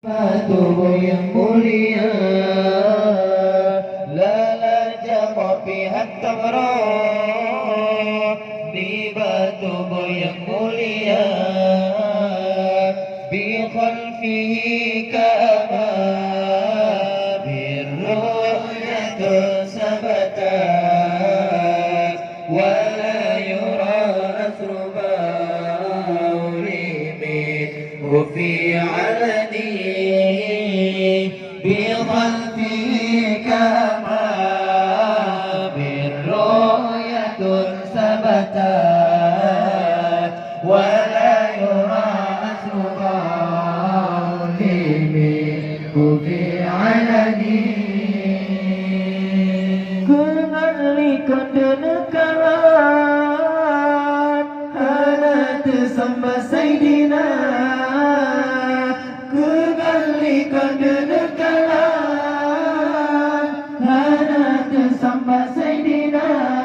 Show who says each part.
Speaker 1: Tubuh yang mulia, lala jama pihak tamroh di tubuh yang mulia, bi khalfihi kama birru'yatu sabata wa la yura asruba urimi fi alani بخلفه كما بالرؤية ثبتت ولا يرى أثر قوله منه في علني kembalikan denekaran hanat sama Sayyidina kembalikan denekaran hanat sama Sayyidina